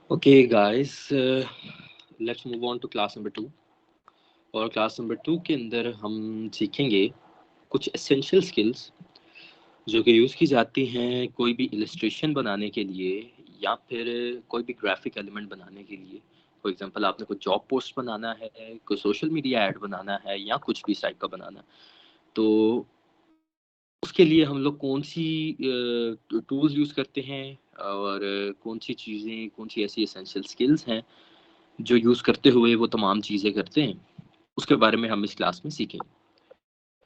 Okay, guys, let's move on to class number 2. और class number 2 के अंदर हम सीखेंगे कुछ एसेंशियल स्किल्स जो कि यूज़ की जाती हैं कोई भी इलस्ट्रेशन बनाने के लिए या फिर कोई भी ग्राफिक एलिमेंट बनाने के लिए। फॉर एग्जांपल आपने कोई जॉब पोस्ट बनाना है, कोई सोशल मीडिया ऐड बनाना है या कुछ भी इस टाइप का बनाना है। तो उसके लिए हम लोग कौन-सी टूल्स यूज़ करते हैं और कौन-सी चीज़ें, कौन-सी ऐसी एसेंशियल स्किल्स हैं जो यूज़ करते हुए वो तमाम चीज़ें करते हैं, उसके बारे में हम इस क्लास में सीखेंगे।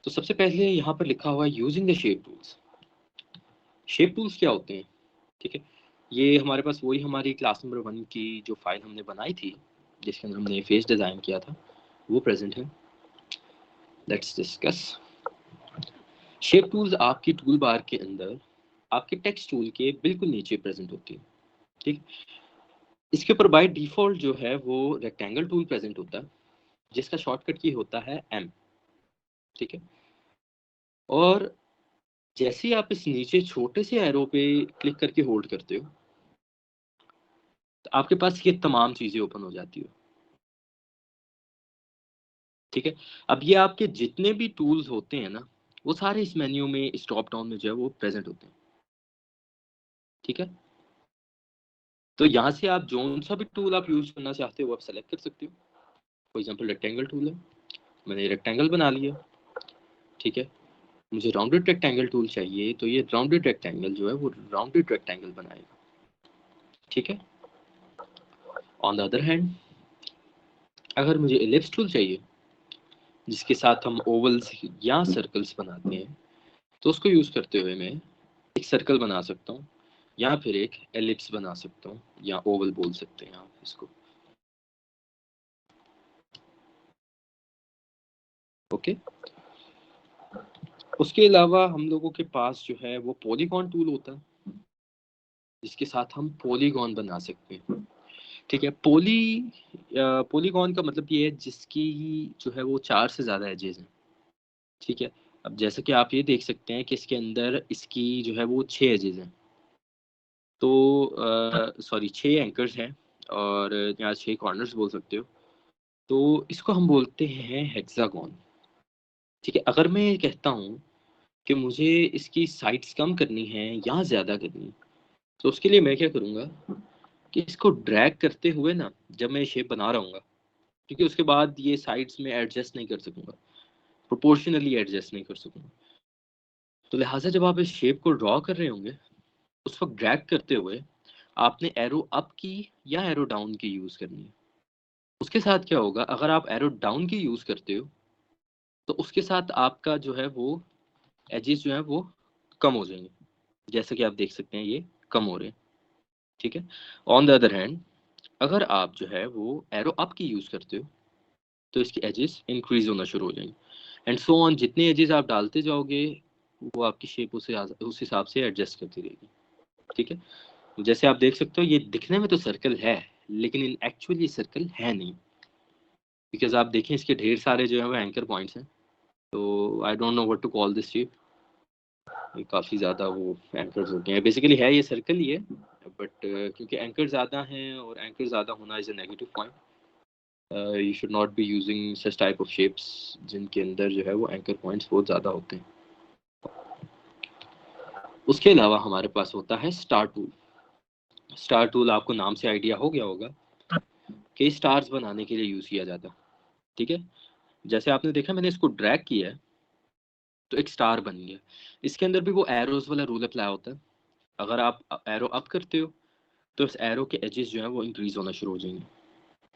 तो सबसे पहले यहाँ पर लिखा हुआ है using the shape tools. Shape tools क्या होते हैं? ठीक है, ये हमारे पास वही हमारी क्लास नंबर 1 की जो फाइल हमने बनाई थी, जिसके अंदर हमने फेस डिज़ाइन किया था, वो प्रेजेंट है। Let's discuss. शेप टूल्स आपकी टूल बार के अंदर आपके टेक्स्ट टूल के बिल्कुल नीचे प्रेजेंट होती है। ठीक, इसके ऊपर बाय डिफ़ॉल्ट जो है वो रेक्टेंगल टूल प्रेजेंट होता है, जिसका शॉर्टकट की होता है एम। ठीक है, और जैसे ही आप इस नीचे छोटे से एरो पे क्लिक करके होल्ड करते हो, तो आपके पास ये तमाम चीज़ें ओपन हो जाती हो। ठीक है, अब ये आपके जितने भी टूल्स होते हैं ना, वो सारे इस मेन्यू में, इस ड्रॉप डाउन में जो है वो प्रेजेंट होते हैं। ठीक है, तो यहाँ से आप जो सा भी टूल आप यूज़ करना चाहते हो वो आप सेलेक्ट कर सकते हो। फॉर एग्जांपल रेक्टेंगल टूल है, मैंने रेक्टेंगल बना लिया। ठीक है, मुझे राउंडेड रेक्टेंगल टूल चाहिए, तो ये राउंडेड रेक्टेंगल जो है वो राउंडेड रेक्टेंगल बनाएगा। ठीक है, ऑन द अदर हैंड अगर मुझे एलिप्स टूल चाहिए, जिसके साथ हम ओवल्स या सर्कल्स बनाते हैं, तो उसको यूज़ करते हुए मैं एक सर्कल बना सकता हूँ या फिर एक एलिप्स बना सकता हूँ, या ओवल बोल सकते हैं आप इसको। ओके, उसके अलावा हम लोगों के पास जो है वो पॉलीगॉन टूल होता है, जिसके साथ हम पॉलीगॉन बना सकते हैं। ठीक है, पॉलीगॉन का मतलब ये है जिसकी जो है वो 4 से ज़्यादा एजेस हैं। ठीक है, अब जैसे कि आप ये देख सकते हैं कि इसके अंदर इसकी जो है वो 6 एजेस हैं। तो सॉरी 6 एंकर्स हैं और यहाँ 6 कॉर्नर्स बोल सकते हो। तो इसको हम बोलते हैं हेक्सागोन। ठीक है, अगर मैं ये कहता हूँ कि मुझे इसकी साइड्स कम करनी है या ज़्यादा करनी है, तो उसके लिए मैं क्या करूँगा कि इसको ड्रैग करते हुए ना, जब मैं शेप बना रहा हूँ, क्योंकि उसके बाद ये साइड्स में एडजस्ट नहीं कर सकूँगा, प्रोपोर्शनली एडजस्ट नहीं कर सकूँगा। तो लिहाजा जब आप इस शेप को ड्रॉ कर रहे होंगे, उस वक्त ड्रैग करते हुए आपने एरो अप की या एरो डाउन की यूज़ करनी है। उसके साथ क्या होगा, अगर आप एरो डाउन की यूज़ करते हो, तो उसके साथ आपका जो है वो एजेस जो है वो कम हो जाएंगे। जैसे कि आप देख सकते हैं ये कम हो रहे हैं। ठीक है, ऑन द अदर हैंड अगर आप जो है वो एरो अप की यूज़ करते हो, तो इसकी एजेस इंक्रीज होना शुरू हो जाएंगे, एंड सो ऑन। जितने एजेस आप डालते जाओगे, वो आपकी शेप उस हिसाब से एडजस्ट करती रहेगी। ठीक है, जैसे आप देख सकते हो ये दिखने में तो सर्कल है, लेकिन इन एक्चुअली ये सर्कल है नहीं, बिकॉज आप देखें इसके ढेर सारे जो है वो एंकर पॉइंट्स हैं। तो I don't know what to call this shape. ये काफ़ी ज़्यादा वो एंकर्स हो गए हैं, बेसिकली है ये सर्कल ही है, बट क्योंकि एंकर ज़्यादा हैं और एंकर ज़्यादा होना is a negative point. You should not be using such type of shapes जिनके अंदर जो है वो एंकर पॉइंट्स बहुत ज़्यादा होते हैं। उसके अलावा हमारे पास होता है स्टार टूल। स्टार टूल आपको नाम से आइडिया हो गया होगा कि स्टार्स बनाने के लिए यूज़ किया जाता है। ठीक है, जैसे आपने देखा मैंने इसको ड्रैग किया है, तो एक स्टार बन गया। इसके अंदर भी वो एरोज वाला रूल अप्लाई होता है। अगर आप एरो अप करते हो, तो इस एरो के एजेस जो है वो इंक्रीज होना शुरू हो जाएंगे।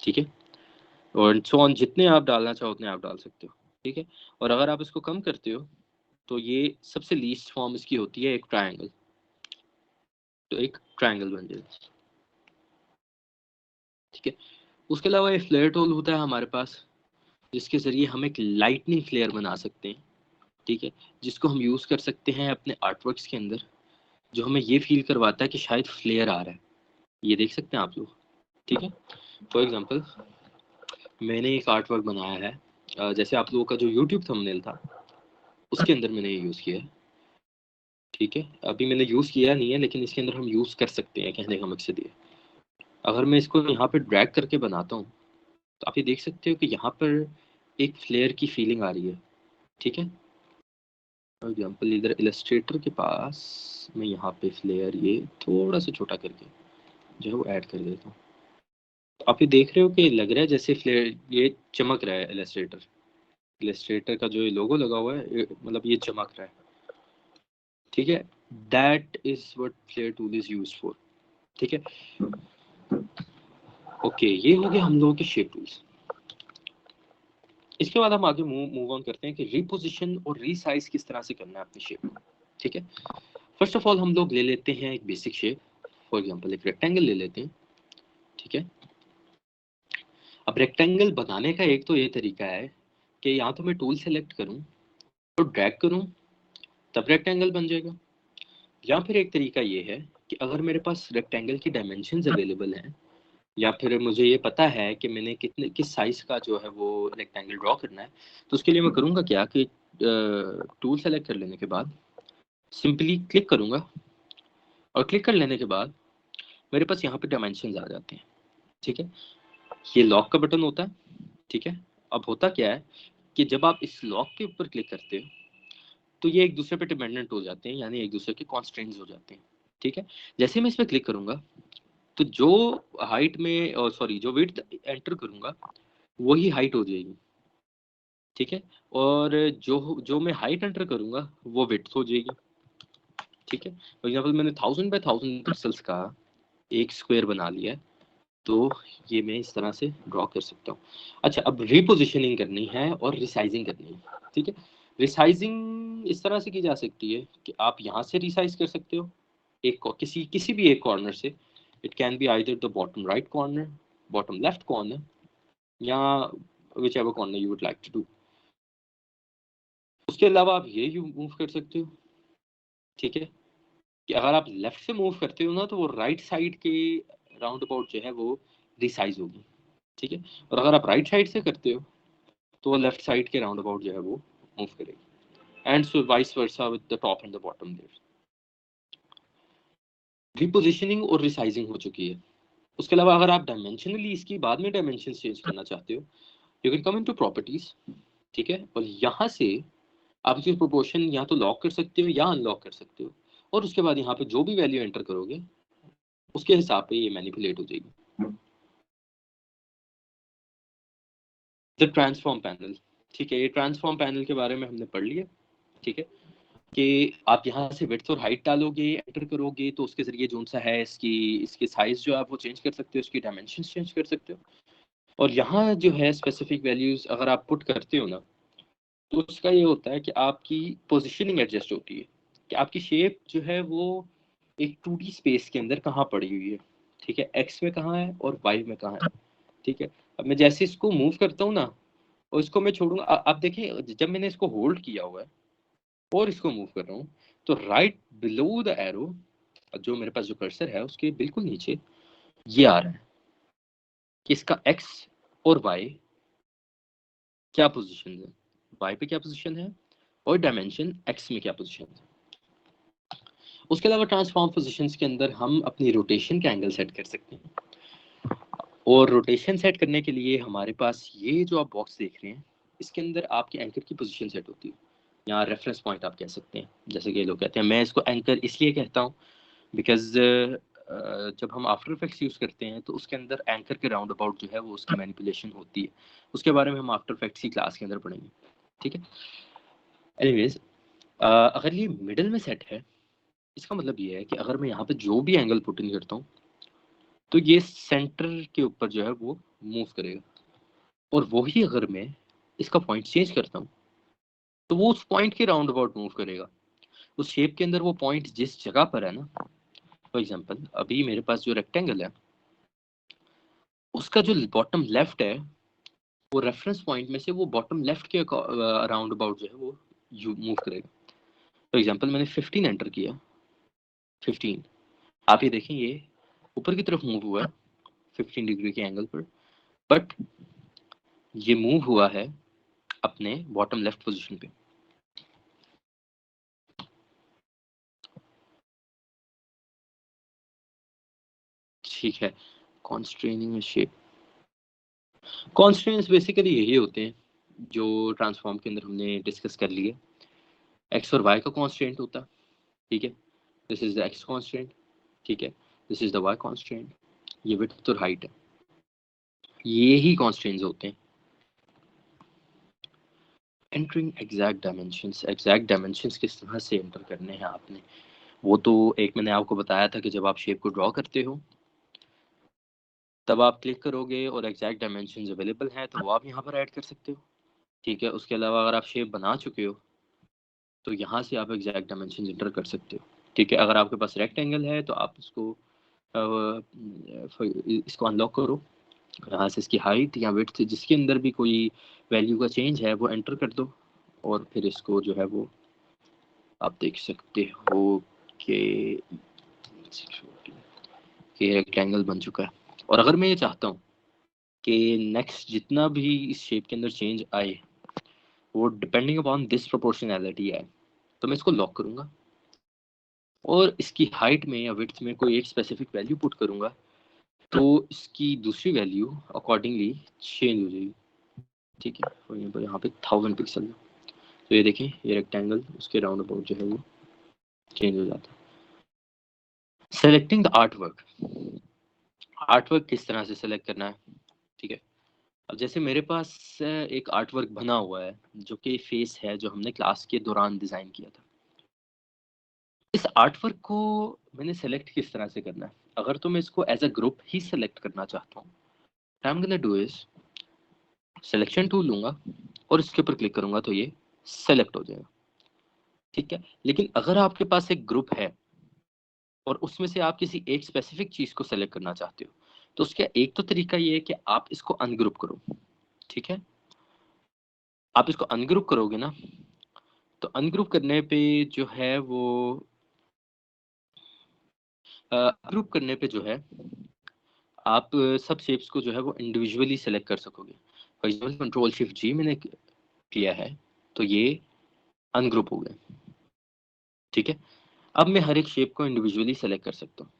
ठीक है, और सो ऑन, जितने आप डालना चाहो उतने आप डाल सकते हो। ठीक है, और अगर आप इसको कम करते हो, तो ये सबसे लीस्ट फॉर्म इसकी होती है एक ट्रायंगल। तो एक ट्रायंगल बन जाएगा। ठीक है, उसके अलावा एक फ्लेयर टूल होता है हमारे पास, जिसके ज़रिए हम एक लाइटनिंग फ्लेयर बना सकते हैं। ठीक है, जिसको हम यूज़ कर सकते हैं अपने आर्टवर्क्स के अंदर, जो हमें ये फील करवाता है कि शायद फ्लेयर आ रहा है। ये देख सकते हैं आप लोग। ठीक है, फॉर एग्जांपल मैंने एक आर्ट वर्क बनाया है, जैसे आप लोगों का जो यूट्यूब थंबनेल था, उसके अंदर मैंने ये यूज़ किया है। ठीक है, अभी मैंने यूज़ किया नहीं है, लेकिन इसके अंदर हम यूज़ कर सकते हैं, कहने का मकसद ये। अगर मैं इसको यहाँ पे ड्रैग करके बनाता हूँ तो आप ये देख सकते हो कि यहाँ पर एक फ्लेयर की फीलिंग आ रही है, ठीक है। फॉर एग्जाम्पल इधर इलस्ट्रेटर के पास मैं यहाँ पे फ्लेयर ये थोड़ा सा छोटा करके जो है वो ऐड कर देता हूँ। तो आप ये देख रहे हो कि लग रहा है जैसे फ्लेयर ये चमक रहा है। इलस्ट्रेटर का जो ये लोगो लगा हुआ है मतलब ये चमक रहा है, ठीक है। That is what flare tool is use for, ठीक है। ओके, ये हो गया हम लोगों के शेप टूल्स। इसके बाद हम आगे मूव ऑन करते हैं कि रिपोजिशन और रीसाइज किस तरह से करना है अपनी शेप को, ठीक है। फर्स्ट ऑफ ऑल हम लोग ले लेते हैं एक बेसिक शेप, फॉर एग्जांपल एक रेक्टेंगल ले लेते हैं, ठीक है। अब रेक्टेंगल बनाने का एक तो ये तरीका है कि या तो मैं टूल सेलेक्ट करूं और ड्रैग करूं, तब रेक्टेंगल बन जाएगा। या फिर एक तरीका ये है कि अगर मेरे पास रेक्टेंगल की डायमेंशंस अवेलेबल हैं, या फिर मुझे ये पता है कि मैंने कितने किस साइज का जो है वो रेक्टेंगल ड्रॉ करना है, तो उसके लिए मैं करूँगा क्या कि टूल सेलेक्ट कर लेने के बाद सिंपली क्लिक करूँगा, और क्लिक कर लेने के बाद मेरे पास यहाँ पे डायमेंशंस आ जाते हैं, ठीक है। ये लॉक का बटन होता है, ठीक है। अब होता क्या है कि जब आप इस लॉक के ऊपर क्लिक करते हो तो ये एक दूसरे पे डिपेंडेंट हो जाते हैं, यानी एक दूसरे के कॉन्स्ट्रेंट्स हो जाते हैं, ठीक है। जैसे मैं इस पर क्लिक करूंगा तो जो हाइट में सॉरी जो विड्थ एंटर करूंगा वही हाइट हो जाएगी, ठीक है। और जो जो मैं हाइट एंटर करूंगा वो विड्थ हो जाएगी, ठीक है। फॉर एग्जाम्पल मैंने 1000 बाय 1000 पिक्सल्स का एक स्क्वायर बना लिया है, तो ये मैं इस तरह से ड्रॉ कर सकता हूँ। अच्छा, अब रिपोजिशनिंग करनी है और रिसाइजिंग करनी है, ठीक है। रिसाइजिंग इस तरह से की जा सकती है कि आप यहाँ से रिसाइज कर सकते हो एक किसी किसी भी एक कॉर्नर से। It can be either the bottom right corner, bottom left corner, या whichever corner you would like to do. उसके अलावा आप ये यू मूव कर सकते हो, ठीक है। कि अगर आप लेफ्ट से मूव करते हो ना तो वो राइट साइड के राउंड अबाउट जो है वो रिसाइज होगी, ठीक है। और अगर आप राइट साइड से करते हो तो वो लेफ्ट साइड के राउंड अबाउट जो है वो मूव करेगी, and so vice versa with the top and the bottom there. Repositioning और रिसाइजिंग हो चुकी है। उसके अलावा अगर आप डायमेंशनली इसकी बाद में डायमेंशन चेंज करना चाहते हो, you can come into properties, ठीक है। और यहाँ से आप इसकी प्रोपोर्शन या तो लॉक कर सकते हो या अनलॉक कर सकते हो, और उसके बाद यहाँ पे जो भी वैल्यू एंटर करोगे उसके हिसाब पे ये मैनिपुलेट हो जाएगी। द ट्रांसफॉर्म पैनल, ठीक है। ये ट्रांसफॉर्म पैनल के बारे में हमने पढ़ लिया, ठीक है। कि आप यहाँ से विड्थ और हाइट डालोगे, एंटर करोगे, तो उसके जरिए जो सा है इसकी इसके साइज जो आप वो चेंज कर सकते हो, इसकी डायमेंशंस चेंज कर सकते हो। और यहाँ जो है स्पेसिफिक वैल्यूज अगर आप पुट करते हो ना, तो उसका ये होता है कि आपकी पोजिशनिंग एडजस्ट होती है कि आपकी शेप जो है वो एक 2D स्पेस के अंदर कहाँ पड़ी हुई है, ठीक है। एक्स में कहाँ है और वाई में कहाँ है, ठीक है। अब मैं जैसे इसको मूव करता हूँ ना, और इसको मैं छोड़ूंगा, आप देखें जब मैंने इसको होल्ड किया हुआ है और इसको मूव कर रहा हूँ, तो राइट बिलो द एरो जो मेरे पास जो कर्सर है उसके बिल्कुल नीचे ये आ रहा है कि इसका एक्स और वाई क्या पोजीशन है, वाई पे क्या पोजीशन है, और डायमेंशन एक्स में क्या पोजीशन है। उसके अलावा ट्रांसफॉर्म पोजीशंस के अंदर हम अपनी रोटेशन के एंगल सेट कर सकते हैं, और रोटेशन सेट करने के लिए हमारे पास ये जो आप बॉक्स देख रहे हैं इसके अंदर आपके एंकर की पोजीशन सेट होती है, या रेफरेंस पॉइंट आप कह सकते हैं, जैसे कि लोग कहते हैं। मैं इसको एंकर इसलिए कहता हूँ बिकॉज जब हम आफ्टर इफेक्ट्स यूज़ करते हैं तो उसके अंदर एंकर के राउंड अबाउट जो है वो उसकी मैनिपुलेशन होती है। उसके बारे में हम आफ्टर इफेक्ट्स की क्लास के अंदर पढ़ेंगे, ठीक है। एनीवेज, अगर ये मिडल में सेट है, इसका मतलब ये है कि अगर मैं यहाँ पे जो भी एंगल पुट इन करता हूँ तो ये सेंटर के ऊपर जो है वो मूव करेगा, और वही अगर मैं इसका पॉइंट चेंज करता हूँ तो वो उस पॉइंट के राउंड अबाउट मूव करेगा। उस शेप के अंदर वो पॉइंट जिस जगह पर है ना, फॉर एग्जांपल अभी मेरे पास जो रेक्टेंगल है उसका जो बॉटम लेफ्ट है वो रेफरेंस पॉइंट में से वो बॉटम लेफ्ट के राउंड अबाउट जो है वो मूव करेगा। फॉर एग्जांपल मैंने 15 एंटर किया, 15, आप ये देखें ये ऊपर की तरफ मूव हुआ है 15 डिग्री के एंगल पर, बट ये मूव हुआ है अपने बॉटम लेफ्ट पोजीशन पे। ठीक है, कॉन्स्ट्रेनिंग शेप, कॉन्स्ट्रेंट्स बेसिकली यही होते हैं जो ट्रांसफॉर्म के अंदर हमने डिस्कस कर लिए। एक्स और वाई का कॉन्स्ट्रेंट होता है, ठीक है, this is the X constraint, ठीक है, this is the Y constraint, ये विड्थ और हाइट है, ये ही कॉन्स्ट्रेंट्स होते हैं। Entering exact dimensions, exact dimensions किस तरह से एंटर करने हैं आपने, वो तो एक मैंने आपको बताया था कि जब आप शेप को ड्रॉ करते हो तब आप क्लिक करोगे और एग्जैक्ट डायमेंशंस अवेलेबल हैं तो वो आप यहाँ पर ऐड कर सकते हो, ठीक है। उसके अलावा अगर आप शेप बना चुके हो तो यहाँ से आप एग्जैक्ट डायमेंशन एंटर कर सकते हो, ठीक है। अगर आपके पास रेक्टेंगल है तो आप इसको अनलॉक करो, यहाँ से इसकी हाइट या विड्थ जिसके अंदर भी कोई वैल्यू का चेंज है वो एंटर कर दो, और फिर इसको जो है वो आप देख सकते हो कि रेक्टेंगल बन चुका है। और अगर मैं ये चाहता हूँ कि नेक्स्ट जितना भी इस शेप के अंदर चेंज आए वो डिपेंडिंग अपॉन दिस प्रोपोर्शनैलिटी है, तो मैं इसको लॉक करूँगा और इसकी हाइट में या विड्थ में कोई एक स्पेसिफिक वैल्यू पुट करूँगा तो इसकी दूसरी वैल्यू अकॉर्डिंगली चेंज हो जाएगी, ठीक है। और यहाँ पे 1000 पिक्सल, तो ये देखें ये रेक्टेंगल उसके राउंड अबाउट जो है वो चेंज हो जाता है। Selecting the art work, art work किस तरह से सेलेक्ट करना है, ठीक है। अब जैसे मेरे पास एक आर्ट वर्क बना हुआ है जो कि फेस है जो हमने क्लास के दौरान डिज़ाइन किया था। इस आर्ट वर्क को मैंने सेलेक्ट किस तरह से करना है, अगर तो मैं इसको एज अ ग्रुप ही सेलेक्ट करना चाहता हूँ, I am gonna do is selection tool लूंगा और इसके ऊपर क्लिक करूंगा तो ये सेलेक्ट हो जाएगा, ठीक है। लेकिन अगर आपके पास एक ग्रुप है और उसमें से आप किसी एक स्पेसिफिक चीज को सेलेक्ट करना चाहते हो तो उसका एक तो तरीका ये है कि आप इसको अनग्रुप करो, ठीक है। आप इसको अनग्रुप करोगे ना तो अनग्रुप करने पे जो है वो ग्रुप करने पे जो है आप सब शेप्स को जो है वो इंडिविजुअली सेलेक्ट कर सकोगे। फॉर एग्जाम्पल कंट्रोल शिफ्ट जी मैंने किया है तो ये अनग्रुप हो गए, ठीक है। अब मैं हर एक शेप को इंडिविजुअली सेलेक्ट कर सकता हूँ।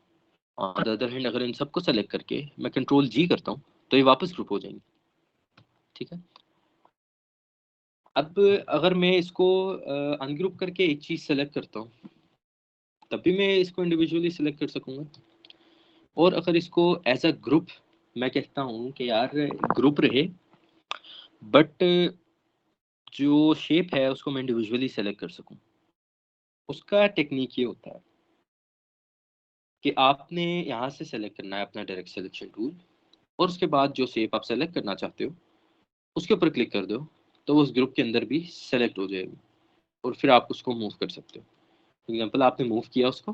ऑन द अदर हैंड अगर इन सबको सेलेक्ट करके मैं कंट्रोल जी करता हूँ तो ये वापस ग्रुप हो जाएंगे, ठीक है। अब अगर मैं इसको अनग्रुप करके एक चीज सेलेक्ट करता हूँ तब भी मैं इसको इंडिविजुअली सेलेक्ट कर सकूंगा, और अगर इसको एज अ ग्रुप मैं कहता हूँ कि यार ग्रुप रहे बट जो शेप है उसको मैं इंडिविजुअली सेलेक्ट कर सकूं, उसका टेक्निक ये होता है कि आपने यहाँ से सेलेक्ट करना है अपना डायरेक्ट सिलेक्शन टूल और उसके बाद जो शेप आप सेलेक्ट करना चाहते हो उसके ऊपर क्लिक कर दो तो वो उस ग्रुप के अंदर भी सेलेक्ट हो जाएगी और फिर आप उसको मूव कर सकते हो। एग्जाम्पल आपने मूव किया उसको,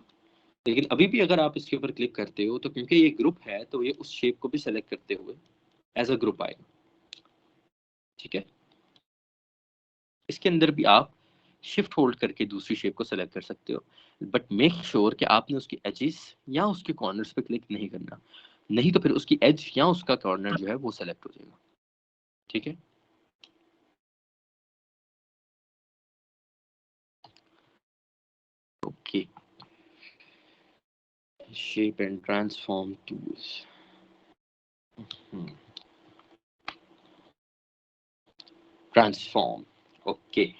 लेकिन अभी भी अगर आप इसके ऊपर क्लिक करते हो तो क्योंकि ये ग्रुप है तो ये उस शेप को भी सेलेक्ट करते हुए एज अ ग्रुप आएगा, ठीक है। इसके अंदर भी आप शिफ्ट होल्ड करके दूसरी शेप को सेलेक्ट कर सकते हो, बट मेक श्योर कि आपने उसकी एजेस या उसके कॉर्नर्स पे क्लिक नहीं करना, नहीं तो फिर उसकी एज या उसका कॉर्नर जो है वो सेलेक्ट हो जाएगा, ठीक है। Okay, shape and transform tools, transform, okay.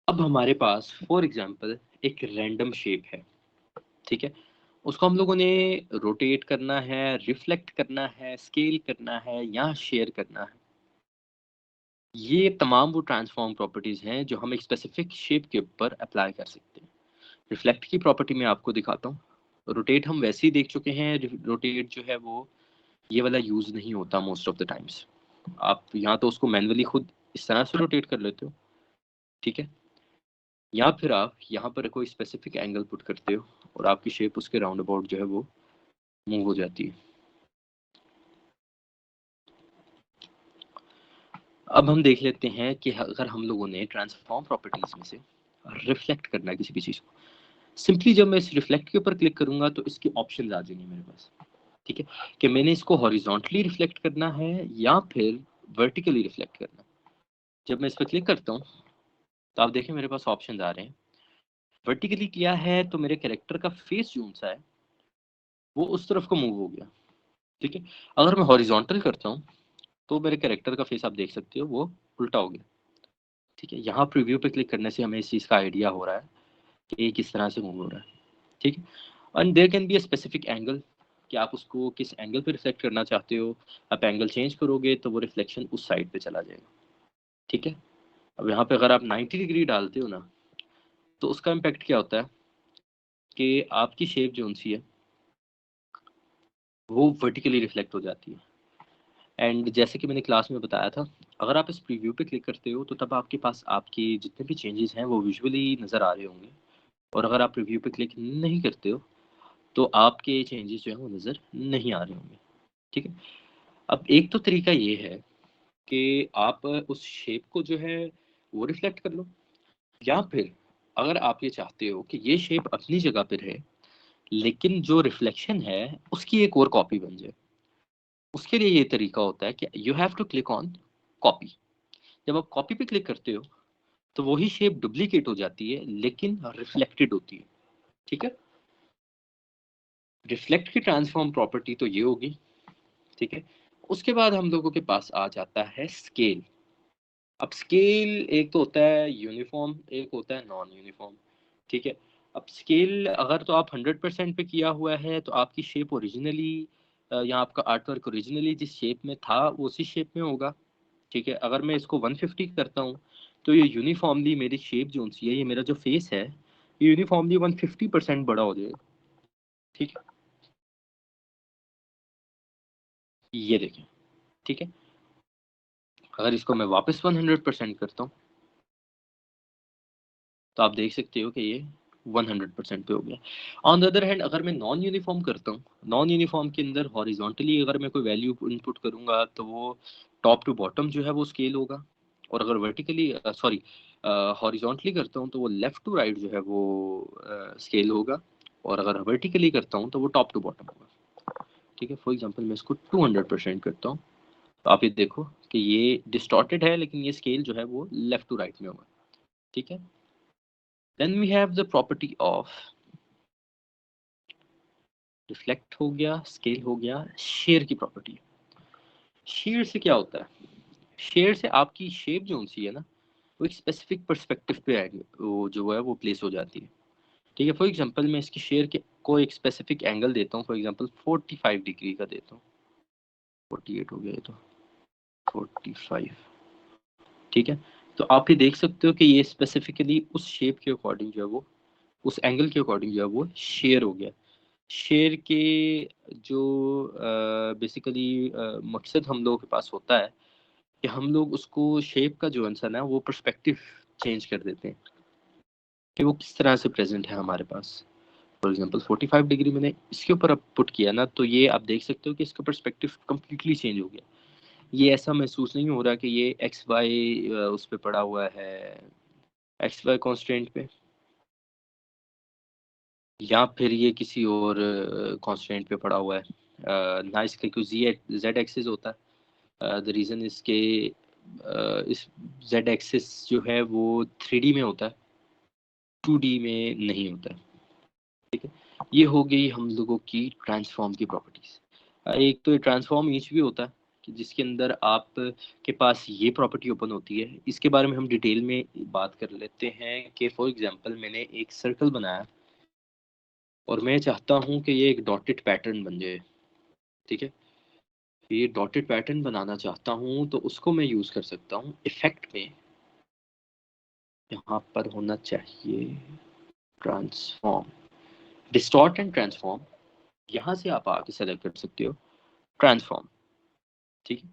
अब हमारे पास फॉर एग्जांपल एक रैंडम शेप है, ठीक है। उसको हम लोगों ने रोटेट करना है, रिफ्लेक्ट करना है, स्केल करना है या शेयर करना है। ये तमाम वो ट्रांसफॉर्म प्रॉपर्टीज हैं जो हम एक स्पेसिफिक शेप के ऊपर अप्लाई कर सकते हैं। रिफ्लेक्ट की प्रॉपर्टी मैं आपको दिखाता हूँ। रोटेट हम वैसे ही देख चुके हैं, रोटेट जो है वो ये वाला यूज नहीं होता मोस्ट ऑफ द टाइम्स। आप यहाँ तो उसको मैनुअली खुद इस तरह से रोटेट कर लेते हो, ठीक है, या फिर आप यहाँ पर कोई स्पेसिफिक एंगल पुट करते हो और आपकी शेप उसके राउंड अबाउट जो है वो मूव हो जाती है। अब हम देख लेते हैं कि अगर हम लोगों ने ट्रांसफॉर्म प्रॉपर्टीज में से रिफ्लेक्ट करना है किसी भी चीज को, सिंपली जब मैं इस रिफ्लेक्ट के ऊपर क्लिक करूंगा तो इसके ऑप्शन आ जाएंगे मेरे पास, ठीक है, कि मैंने इसको हॉरिजॉन्टली रिफ्लेक्ट करना है या फिर वर्टिकली रिफ्लेक्ट करना है। जब मैं इस पर क्लिक करता हूँ तो आप देखें मेरे पास ऑप्शन आ रहे हैं। वर्टिकली किया है तो मेरे कैरेक्टर का फेस जो सा है वो उस तरफ को मूव हो गया, ठीक है। अगर मैं हॉरिजॉन्टल करता हूँ तो मेरे कैरेक्टर का फेस आप देख सकते हो वो उल्टा हो गया। ठीक है, यहाँ प्रीव्यू पे क्लिक करने से हमें इस चीज़ का आइडिया हो रहा है कि ये किस तरह से मूव हो रहा है। ठीक है, and there can be a specific angle कि आप उसको किस एंगल पे रिफ्लेक्ट करना चाहते हो। आप एंगल चेंज करोगे तो वो रिफ्लेक्शन उस साइड पे चला जाएगा। ठीक है, अब यहाँ पे अगर आप 90 डिग्री डालते हो ना, तो उसका इम्पैक्ट क्या होता है कि आपकी शेप जो सी है वो वर्टिकली रिफ्लेक्ट हो जाती है। एंड जैसे कि मैंने क्लास में बताया था, अगर आप इस प्रीव्यू पे क्लिक करते हो तो तब आपके पास आपके जितने भी चेंजेस हैं वो विजुअली नज़र आ रहे होंगे, और अगर आप प्रीव्यू पे क्लिक नहीं करते हो तो आपके चेंजेस जो हैं वो नज़र नहीं आ रहे होंगे। ठीक है, अब एक तो तरीका ये है कि आप उस शेप को जो है वो रिफ्लेक्ट कर लो, या फिर अगर आप ये चाहते हो कि ये शेप अपनी जगह पर रहे लेकिन जो रिफ्लेक्शन है उसकी एक और कॉपी बन जाए, उसके लिए ये तरीका होता है कि you have to click on copy. जब आप कॉपी पे क्लिक करते हो तो वही शेप डुप्लीकेट हो जाती है लेकिन रिफ्लेक्टेड होती है। ठीक है, रिफ्लेक्ट की ट्रांसफॉर्म प्रॉपर्टी तो ये होगी। ठीक है, उसके बाद हम लोगों के पास आ जाता है स्केल। अब स्केल एक तो होता है यूनिफॉर्म, एक होता है नॉन यूनिफॉर्म। ठीक है, अब स्केल अगर तो आप 100% पे किया हुआ है तो आपकी शेप ओरिजिनली या आपका आर्ट वर्क ओरिजिनली जिस शेप में था वो उसी शेप में होगा। ठीक है, अगर मैं इसको 150 करता हूँ तो ये यूनिफॉर्मली मेरी शेप जो सी है, ये मेरा जो फेस है, ये यूनिफॉर्मली 150% बड़ा हो जाएगा। ठीक है, ये देखें। ठीक है, अगर इसको मैं वापस 100% करता हूँ तो आप देख सकते हो कि ये 100% पे हो गया। ऑन द अदर हैंड अगर मैं नॉन यूनिफॉर्म करता हूँ, नॉन यूनिफॉर्म के अंदर हॉरिजॉन्टली अगर मैं कोई वैल्यू इनपुट करूंगा तो वो टॉप टू बॉटम जो है वो स्केल होगा, और अगर वर्टिकली सॉरी हॉरिजॉन्टली करता हूँ तो वो लेफ्ट टू राइट जो है वो स्केल होगा, और अगर वर्टिकली करता हूँ तो वो टॉप टू बॉटम होगा। ठीक है, फॉर एग्जांपल मैं इसको 200% करता हूँ तो आप ये देखो कि ये डिस्टॉर्टेड है लेकिन ये स्केल जो है वो लेफ्ट टू राइट में होगा। ठीक है, then we have the property of reflect हो गया, स्केल हो गया, शेयर की प्रॉपर्टी। शेयर से क्या होता है, शेयर से आपकी शेप जो सी है ना वो एक स्पेसिफिक पर्सपेक्टिव पे आएगी, वो जो है वो प्लेस हो जाती है। ठीक है, फॉर एग्जांपल मैं इसकी शेयर के को एक स्पेसिफिक एंगल देता हूँ, फॉर एग्जांपल 45 डिग्री का देता हूँ। 48 हो गया ये तो, 45। ठीक है, तो आप ये देख सकते हो कि ये स्पेसिफिकली उस शेप के अकॉर्डिंग जो है वो, उस एंगल के अकॉर्डिंग जो है वो शेयर हो गया। शेर के जो बेसिकली मकसद हम लोगों के पास होता है कि हम लोग उसको शेप का जो आंसर है वो पर्सपेक्टिव चेंज कर देते हैं कि वो किस तरह से प्रेजेंट है हमारे पास। फॉर एग्जांपल 45 डिग्री मैंने इसके ऊपर अब पुट किया ना, तो ये आप देख सकते हो कि इसका पर्सपेक्टिव कम्प्लीटली चेंज हो गया। ये ऐसा महसूस नहीं हो रहा कि ये एक्स वाई उस पर पड़ा हुआ है, एक्स वाई कॉन्स्टेंट पे, या फिर ये किसी और कॉन्स्टेंट पे पड़ा हुआ है। ना इसका क्यों जेड एक्सिस होता है, द रीज़न इसके इस जेड एक्सिस जो है वो 3D में होता है, 2D में नहीं होता है। ठीक है, ये हो गई हम लोगों की ट्रांसफॉर्म की प्रॉपर्टीज। एक तो ट्रांसफॉर्म ईच भी होता है कि जिसके अंदर आप के पास ये प्रॉपर्टी ओपन होती है। इसके बारे में हम डिटेल में बात कर लेते हैं कि फॉर एग्जांपल मैंने एक सर्कल बनाया और मैं चाहता हूँ कि ये एक डॉटेड पैटर्न बन जाए। ठीक है, ये डॉटेड पैटर्न बनाना चाहता हूँ तो उसको मैं यूज़ कर सकता हूँ इफेक्ट में, यहाँ पर होना चाहिए ट्रांसफॉर्म, डिस्टॉर्ट एंड ट्रांसफॉर्म। यहाँ से आप आके सेलेक्ट कर सकते हो ट्रांसफॉर्म। ठीक है,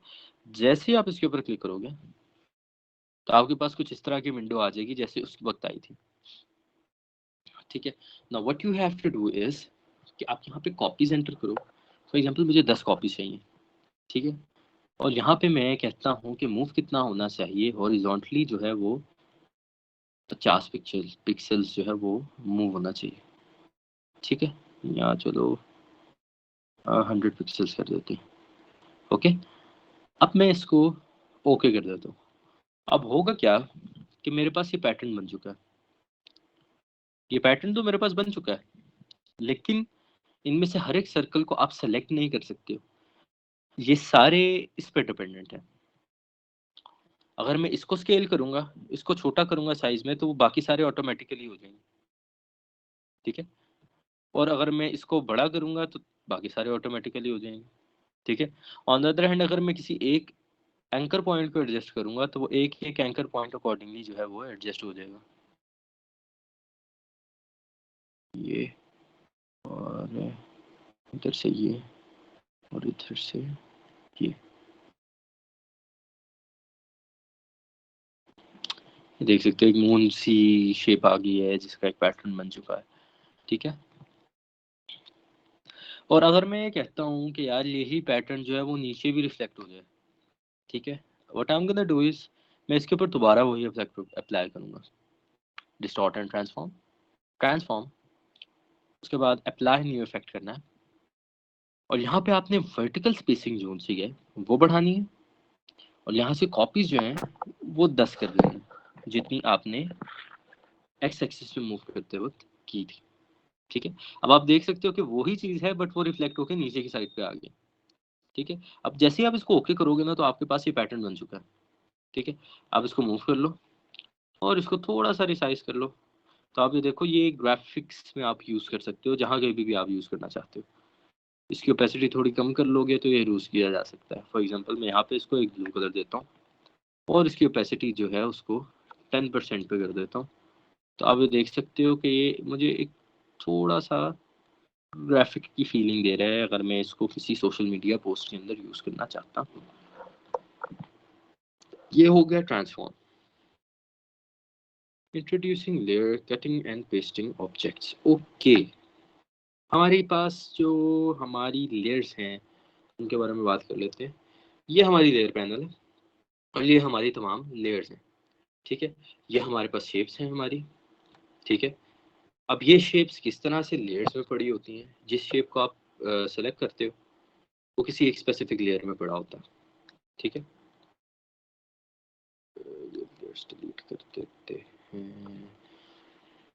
जैसे ही आप इसके ऊपर क्लिक करोगे तो आपके पास कुछ इस तरह की विंडो आ जाएगी जैसे उस वक्त आई थी। ठीक है, now what you have to do is कि आप यहाँ पे कॉपीज एंटर करो। फॉर एग्जांपल मुझे 10 कॉपीज चाहिए। ठीक है, और यहाँ पे मैं कहता हूँ कि मूव कितना होना चाहिए, हॉरिजॉन्टली जो है वो 50 पिक्सल्स जो है वो मूव होना चाहिए। ठीक है, या चलो 100 पिक्सल्स कर देते हैं। ओके, अब मैं इसको ओके कर देता हूँ। अब होगा क्या कि मेरे पास ये पैटर्न बन चुका है। ये पैटर्न तो मेरे पास बन चुका है, लेकिन इनमें से हर एक सर्कल को आप सेलेक्ट नहीं कर सकते हो। ये सारे इस पे डिपेंडेंट है। अगर मैं इसको स्केल करूंगा, इसको छोटा करूंगा साइज में, तो वो बाकी सारे ऑटोमेटिकली हो जाएंगे, ठीक है। और अगर मैं इसको बड़ा करूंगा तो बाकी सारे ऑटोमेटिकली हो जाएंगे, ठीक है। ऑन द अदर हैंड अगर मैं किसी एक एंकर पॉइंट को एडजस्ट करूंगा तो वो एक एक एंकर पॉइंट अकॉर्डिंगली जो है वो एडजस्ट हो जाएगा। ये और इधर से ये और इधर से ये देख सकते हो एक मून सी शेप आ गई है जिसका एक पैटर्न बन चुका है, ठीक है। और अगर मैं ये कहता हूँ कि यार यही पैटर्न जो है वो नीचे भी रिफ्लेक्ट हो जाए, ठीक है, what I am gonna do is मैं इसके ऊपर दोबारा वही इफेक्ट अप्लाई करूंगा, डिस्टॉर्ट एंड ट्रांसफॉर्म, ट्रांसफॉर्म, उसके बाद अप्लाई न्यू इफेक्ट करना है। और यहाँ पे आपने वर्टिकल स्पेसिंग जो सी है वो बढ़ानी है, और यहाँ से कॉपीज जो हैं वो 10 कर देनी है, जितनी आपने एक्स एक्सिस पे मूव करते वक्त की थी, ठीक है। अब आप देख सकते हो कि वही चीज है बट वो रिफ्लेक्ट होकर नीचे की साइड पे आ गई, ठीक है। अब जैसे ही आप इसको ओके करोगे ना तो आपके पास ये पैटर्न बन चुका है, ठीक है। आप इसको मूव कर लो और इसको थोड़ा सा रिसाइज कर लो, तो आप ये देखो ये ग्राफिक्स में आप यूज कर सकते हो जहां कहीं भी आप यूज करना चाहते हो। इसकी ओपेसिटी थोड़ी कम कर लोगे तो ये यूज किया जा सकता है। फॉर एग्जांपल मैं यहाँ पे इसको एक ब्लू कलर देता हूँ और इसकी ओपेसिटी जो है उसको 10% पे कर देता हूँ, तो आप ये देख सकते हो कि ये मुझे एक थोड़ा सा ग्राफिक की फीलिंग दे रहा है अगर मैं इसको किसी सोशल मीडिया पोस्ट के अंदर यूज करना चाहता हूँ। ये हो गया transform. Introducing layer cutting and pasting objects, okay. हमारे पास जो हमारी लेयर्स हैं उनके बारे में बात कर लेते हैं। ये हमारी लेयर पैनल है और ये हमारी तमाम लेयर्स हैं, ठीक है। ये हमारे पास शेप्स हैं हमारी, ठीक है। अब ये शेप्स किस तरह से लेयर्स में पड़ी होती हैं, जिस शेप को आप सेलेक्ट करते हो वो किसी एक स्पेसिफिक लेयर में पड़ा होता है, ठीक है। लेयर्स डिलीट कर देते हैं।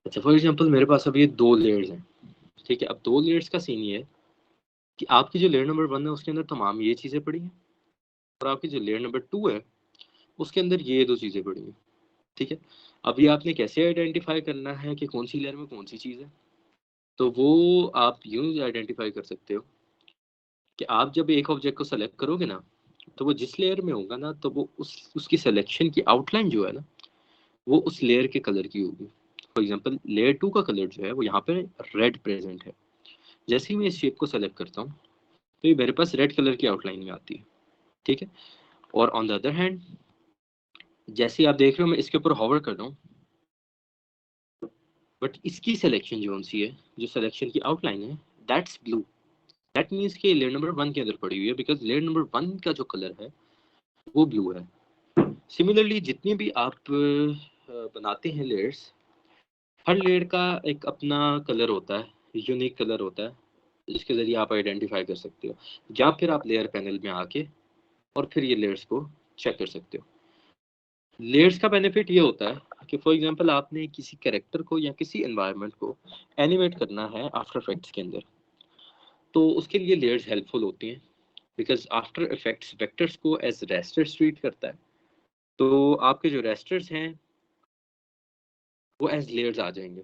अच्छा फॉर एग्जांपल मेरे पास अब ये दो लेयर्स हैं, ठीक है। अब दो लेयर्स का सीन ये है कि आपकी जो लेयर नंबर 1 है उसके अंदर तमाम ये चीज़ें पड़ी हैं, और आपकी जो लेयर नंबर 2 है उसके अंदर ये दो चीज़ें पड़ी हैं, ठीक है। अब ये आपने कैसे आइडेंटिफाई करना है कि कौन सी लेयर में कौन सी चीज़ है, तो वो आप यूं आइडेंटिफाई कर सकते हो कि आप जब एक ऑब्जेक्ट को सेलेक्ट करोगे ना तो वो जिस लेयर में होगा ना तो वो उसकी सिलेक्शन की आउटलाइन जो है ना वो उस लेयर के कलर की होगी। फॉर एग्जांपल लेयर 2 का कलर जो है वो यहाँ पे रेड प्रेजेंट है। जैसे ही मैं इस शेप को सेलेक्ट करता हूँ तो ये मेरे पास रेड कलर की आउटलाइन में आती है, ठीक है। और ऑन द अदर हैंड जैसे आप देख रहे हो मैं इसके ऊपर होवर कर रहा हूँ बट इसकी सिलेक्शन जो सी है, जो सिलेक्शन की आउटलाइन है, दैट्स ब्लू। दैट मीन्स कि लेयर नंबर 1 के अंदर पड़ी हुई है बिकॉज लेयर नंबर 1 का जो कलर है वो ब्लू है। सिमिलरली जितनी भी आप बनाते हैं लेयर्स, हर लेयर का एक अपना कलर होता है, यूनिक कलर होता है जिसके जरिए आप आइडेंटिफाई कर सकते हो, या फिर आप लेयर पैनल में आके और फिर ये लेयर्स को चेक कर सकते हो। लेयर्स का बेनिफिट ये होता है कि फॉर एग्जांपल आपने किसी कैरेक्टर को या किसी एनवायरनमेंट को एनिमेट करना है आफ्टर इफेक्ट्स के अंदर, तो उसके लिए लेयर्स हेल्पफुल होती हैं बिकॉज आफ्टर इफेक्ट्स वेक्टर्स को एज रेस्टर्स ट्रीट करता है। तो आपके जो रेस्टर्स हैं वो एज लेयर्स आ जाएंगे,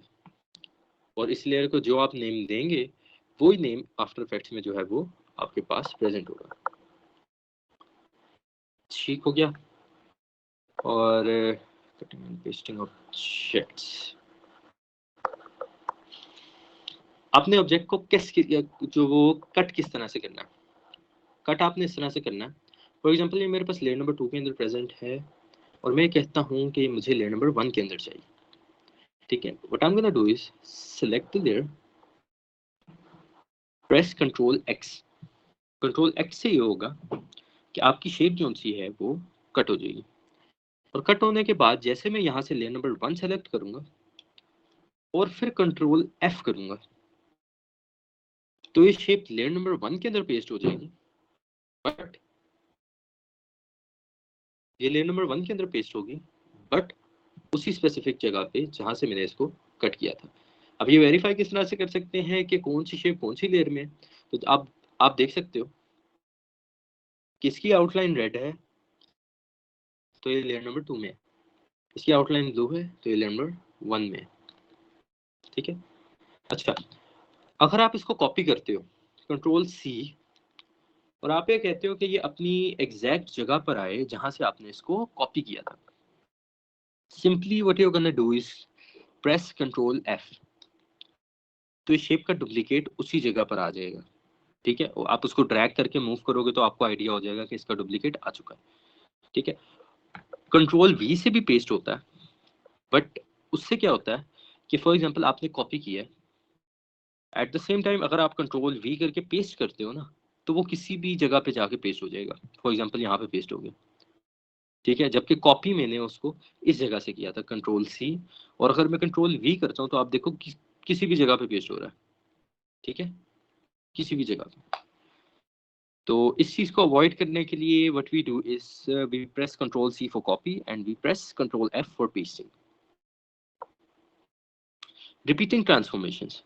और इस लेयर को जो आप नेम देंगे वही नेम आफ्टर इफेक्ट्स में जो है वो आपके पास प्रेजेंट होगा, ठीक हो गया। और कटिंग एंड पेस्टिंग ऑब्जेक्ट्स, आपने ऑब्जेक्ट को जो वो कट किस तरह से करना है, कट आपने इस तरह से करना है। फॉर एग्जांपल ये मेरे पास लेयर नंबर 2 के अंदर प्रेजेंट है और मैं कहता हूँ कि मुझे लेयर नंबर 1 के अंदर चाहिए, ठीक है। What I am gonna do is select the layer, press control x. Control x से ये होगा कि आपकी शेप जो सी है वो कट हो जाएगी, और कट होने के बाद जैसे मैं यहाँ से लेयर नंबर 1 सेलेक्ट करूंगा और फिर कंट्रोल एफ करूंगा तो ये शेप लेयर नंबर 1 के अंदर पेस्ट हो जाएगी, बट ये लेयर नंबर 1 के अंदर पेस्ट होगी बट उसी स्पेसिफिक जगह पे जहां से मैंने इसको कट किया था। अब ये वेरीफाई किस तरह से कर सकते हैं कि कौन सी शेप कौन सी लेयर में, तो आप देख सकते हो कि इसकी आउटलाइन रेड है तो ये लेयर नंबर 2 में है, इसकी आउटलाइन ब्लू है तो ये लेयर नंबर 1 में है। ठीक है, अच्छा अगर आप इसको कॉपी करते हो कंट्रोल सी और आप ये कहते हो कि ये अपनी एग्जैक्ट जगह पर आए जहां से आपने इसको कॉपी किया था, simply what you gonna do is press control F, तो ये शेप का डुप्लीकेट उसी जगह पर आ जाएगा। ठीक है, और आप उसको ड्रैग करके मूव करोगे तो आपको आइडिया हो जाएगा कि इसका डुप्लीकेट आ चुका है। ठीक है, कंट्रोल वी से भी पेस्ट होता है, बट उससे क्या होता है कि फॉर एग्जांपल आपने कॉपी किया है, एट द सेम टाइम अगर आप कंट्रोल वी करके पेस्ट करते हो ना तो वो किसी भी जगह पे जाके पेस्ट हो जाएगा। फॉर एग्जांपल यहाँ पे पेस्ट हो गया। ठीक है, जबकि कॉपी मैंने उसको इस जगह से किया था कंट्रोल सी, और अगर मैं कंट्रोल वी करता हूँ तो आप देखो किसी भी जगह पे पेस्ट हो रहा है। ठीक है, किसी भी जगह पे। तो इस चीज को अवॉइड करने के लिए what we do is we press control C for copy and we press control F for pasting. Repeating transformations,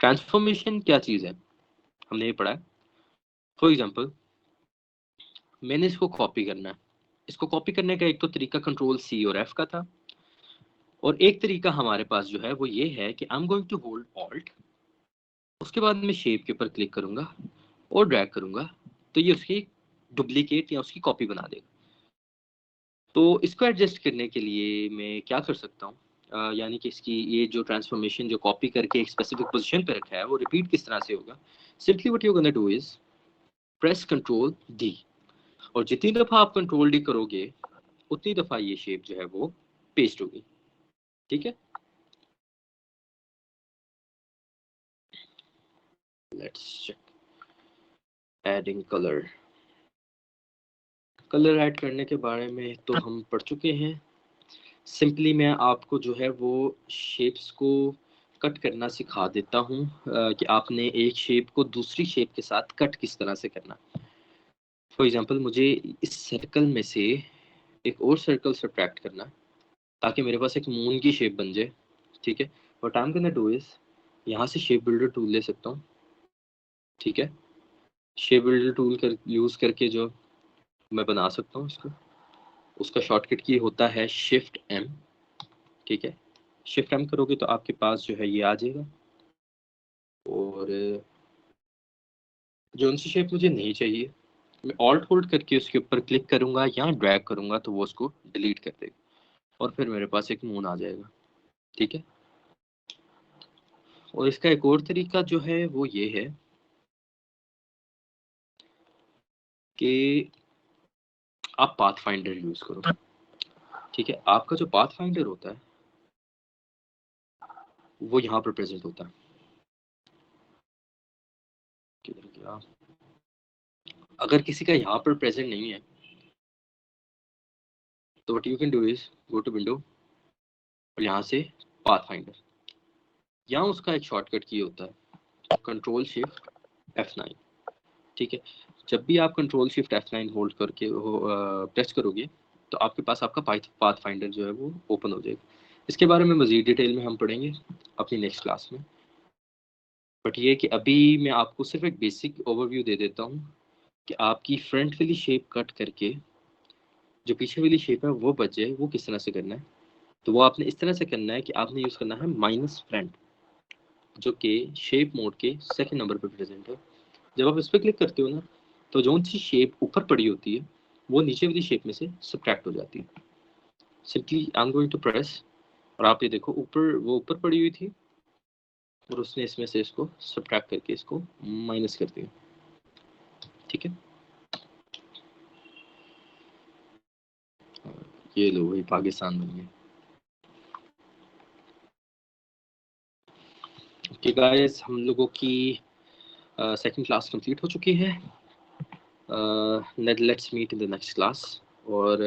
transformation क्या चीज है हमने ये पढ़ा है। फॉर एग्जांपल मैंने इसको कॉपी करना है, इसको कॉपी करने का एक तो तरीका कंट्रोल सी और एफ का था, और एक तरीका हमारे पास जो है वो ये है कि I am going to hold alt, उसके बाद मैं शेप के ऊपर क्लिक करूंगा और ड्रैग करूंगा तो ये उसकी डुप्लीकेट या उसकी कॉपी बना देगा। तो इसको एडजस्ट करने के लिए मैं क्या कर सकता हूँ, यानी कि इसकी ये जो ट्रांसफॉर्मेशन जो कॉपी करके एक स्पेसिफिक पोजीशन पे रखा है वो रिपीट किस तरह से होगा। Simply what you gonna do is press control D, और जितनी दफा आप कंट्रोल डी करोगे उतनी दफा ये शेप जो है वो पेस्ट होगी। ठीक है, let's check adding colour. Colour add करने के बारे में तो हम पढ़ चुके हैं। सिंपली मैं आपको जो है वो शेप्स को कट करना सिखा देता हूँ कि आपने एक शेप को दूसरी शेप के साथ कट किस तरह से करना। फॉर एग्जांपल मुझे इस सर्कल में से एक और सर्कल सब्ट्रैक्ट करना है ताकि मेरे पास एक मून की शेप बन जाए। ठीक है, what I am gonna do is यहाँ से शेप बिल्डर टूल ले सकता हूँ। ठीक है, शेप बिल्डर टूल कर यूज़ करके जो मैं बना सकता हूँ इसको, उसका शॉर्टकट की होता है शिफ्ट एम। ठीक है, शिफ्ट एम करोगे तो आपके पास जो है ये आ जाएगा, और जो सी शेप मुझे नहीं चाहिए मैं ऑल्ट होल्ड करके उसके ऊपर क्लिक करूंगा या ड्रैग करूंगा तो वो उसको डिलीट कर देगा और फिर मेरे पास एक मून आ जाएगा। ठीक है, और इसका एक और तरीका जो है वो ये है कि आप पाथ फाइंडर यूज करो। ठीक है, आपका जो पाथ फाइंडर होता है वो यहाँ पर प्रेजेंट होता है। किधर गया, अगर किसी का यहाँ पर प्रेजेंट नहीं है तो what you can do is go to window और यहाँ से पाथ फाइंडर, यहाँ उसका एक शॉर्टकट की होता है कंट्रोल शिफ्ट F9। ठीक है, जब भी आप कंट्रोल शिफ्ट F9 होल्ड करके प्रेस करोगे तो आपके पास आपका पाथ फाइंडर जो है वो ओपन हो जाएगा। इसके बारे में मज़ीद डिटेल में हम पढ़ेंगे अपनी नेक्स्ट क्लास में, बट ये कि अभी मैं आपको सिर्फ एक बेसिक ओवरव्यू दे देता हूँ कि आपकी फ्रंट वाली शेप कट करके जो पीछे वाली शेप है वो बच जाए वो किस तरह से करना है। तो वो आपने इस तरह से करना है कि आपने यूज़ करना है माइनस फ्रंट, जो कि शेप मोड के सेकंड नंबर पर प्रेजेंट है। जब आप इस पर क्लिक करते हो ना तो जो सी शेप ऊपर पड़ी होती है वो नीचे वाली शेप में से सब्ट्रैक्ट हो जाती है। Simply I am going to press, और आप ये देखो ऊपर वो ऊपर पड़ी हुई थी और उसने इसमें से इसको सब्ट्रैक्ट करके इसको माइनस कर दिया। ठीक है, ये लो वही पाकिस्तान बन गया। ओके गाइस, हम लोगों की सेकंड क्लास कंप्लीट हो चुकी है। Let's meet in the next class. और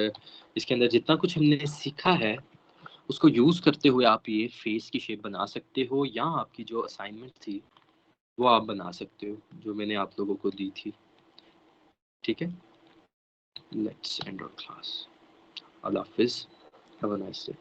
इसके अंदर जितना कुछ हमने सीखा है उसको यूज़ करते हुए आप ये फेस की शेप बना सकते हो, या आपकी जो असाइनमेंट थी वो आप बना सकते हो जो मैंने आप लोगों को दी थी। ठीक है, लेट्स एंड आवर क्लास। अल्लाह हाफिज़, हैव अ नाइस डे।